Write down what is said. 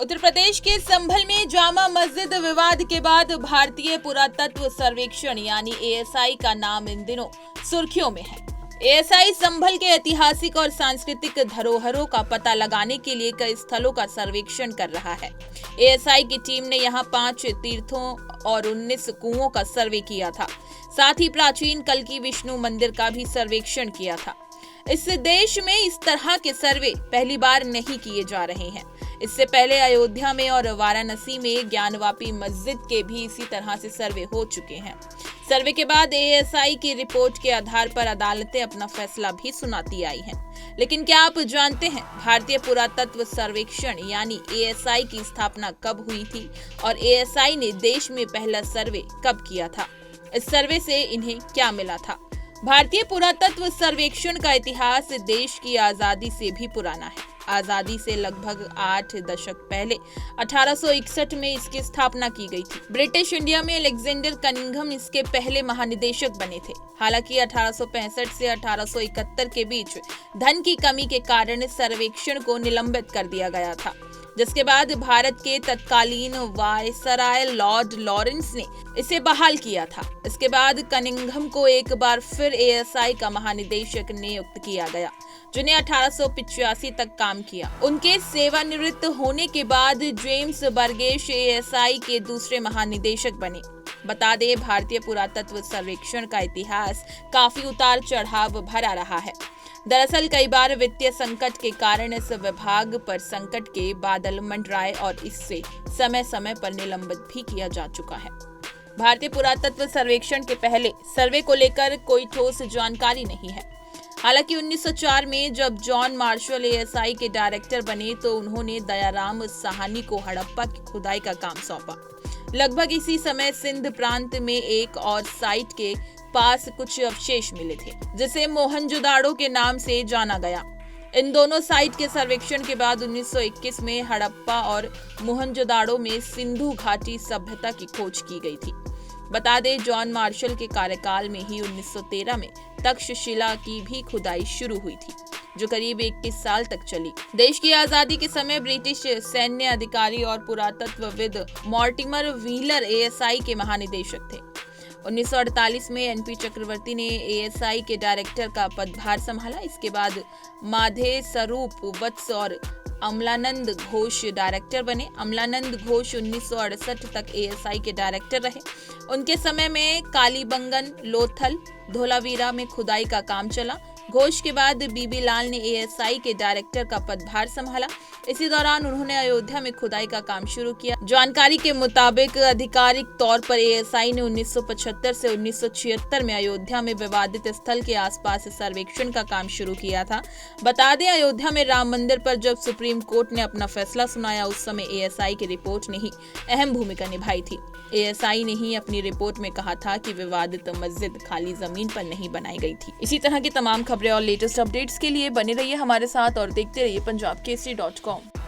उत्तर प्रदेश के संभल में जामा मस्जिद विवाद के बाद भारतीय पुरातत्व सर्वेक्षण यानी एएसआई का नाम इन दिनों सुर्खियों में है। एएसआई संभल के ऐतिहासिक और सांस्कृतिक धरोहरों का पता लगाने के लिए कई स्थलों का सर्वेक्षण कर रहा है। एएसआई की टीम ने यहां 5 तीर्थों और 19 कुओं का सर्वे किया था। साथ ही प्राचीन कल्की विष्णु मंदिर का भी सर्वेक्षण किया था। इस देश में इस तरह के सर्वे पहली बार नहीं किए जा रहे हैं। इससे पहले अयोध्या में और वाराणसी में ज्ञानवापी मस्जिद के भी इसी तरह से सर्वे हो चुके हैं। सर्वे के बाद एएसआई की रिपोर्ट के आधार पर अदालतें अपना फैसला भी सुनाती आई हैं। लेकिन क्या आप जानते हैं भारतीय पुरातत्व सर्वेक्षण यानी एएसआई की स्थापना कब हुई थी और एएसआई ने देश में पहला सर्वे कब किया था? इस सर्वे से इन्हें क्या मिला था? भारतीय पुरातत्व सर्वेक्षण का इतिहास देश की आजादी से भी पुराना है। आजादी से लगभग 8 दशक पहले 1861 में इसकी स्थापना की गई थी। ब्रिटिश इंडिया में अलेक्जेंडर कनिंघम इसके पहले महानिदेशक बने थे। हालांकि 1865 से 1871 के बीच धन की कमी के कारण सर्वेक्षण को निलंबित कर दिया गया था, जिसके बाद भारत के तत्कालीन वायसराय लॉर्ड लॉरेंस ने इसे बहाल किया था। इसके बाद कनिंघम को एक बार फिर एएसआई का महानिदेशक नियुक्त किया गया, जिन्हें 1885 तक काम किया। उनके सेवानिवृत्त होने के बाद जेम्स बर्गेश एएसआई के दूसरे महानिदेशक बने। बता दें, भारतीय पुरातत्व सर्वेक्षण का इतिहास काफी उतार चढ़ाव भरा रहा है। दरअसल कई बार वित्तीय संकट के कारण इस विभाग पर संकट के बादल मंडराए और इससे समय समय पर निलंबित भी किया जा चुका है। भारतीय पुरातत्व सर्वेक्षण के पहले सर्वे को लेकर कोई ठोस जानकारी नहीं है। हालांकि 1904 में जब जॉन मार्शल एएसआई के डायरेक्टर बने तो उन्होंने दयाराम साहनी को हड़प्पा की खुदाई का काम सौंपा। लगभग इसी समय सिंध प्रांत में एक और साइट के पास कुछ अवशेष मिले थे, जिसे मोहनजोदाड़ो के नाम से जाना गया। इन दोनों साइट के सर्वेक्षण के बाद 1921 में हड़प्पा और मोहनजोदाड़ो में सिंधु घाटी सभ्यता की खोज की गई थी। बता दें, जॉन मार्शल के कार्यकाल में ही 1913 में तक्षशिला की भी खुदाई शुरू हुई थी, जो करीब 21 साल तक चली। देश की आजादी के समय ब्रिटिश सैन्य अधिकारी और पुरातत्वविद मॉर्टिमर व्हीलर एएसआई के महानिदेशक थे। 1948 में एनपी चक्रवर्ती ने एएसआई के डायरेक्टर का पदभार संभाला। इसके बाद माधे स्वरूप वत्स और अमलानंद घोष डायरेक्टर बने। अमलानंद घोष 1968 तक एएसआई के डायरेक्टर रहे। उनके समय में कालीबंगन, लोथल, धोलावीरा में खुदाई का काम चला। घोष के बाद बीबी लाल ने एएसआई के डायरेक्टर का पदभार संभाला। इसी दौरान उन्होंने अयोध्या में खुदाई का काम शुरू किया। जानकारी के मुताबिक आधिकारिक तौर पर एएसआई ने 1975 से 1976 में अयोध्या में विवादित स्थल के आसपास सर्वेक्षण का काम शुरू किया था। बता दें, अयोध्या में राम मंदिर पर जब सुप्रीम कोर्ट ने अपना फैसला सुनाया, उस समय एएसआई की रिपोर्ट ने ही अहम भूमिका निभाई थी। एएसआई ने ही अपनी रिपोर्ट में कहा था कि विवादित मस्जिद खाली जमीन पर नहीं बनाई गई थी। इसी तरह की तमाम खबरें और लेटेस्ट अपडेट्स के लिए बने रहिए हमारे साथ और देखते रहिए punjabkesari.com।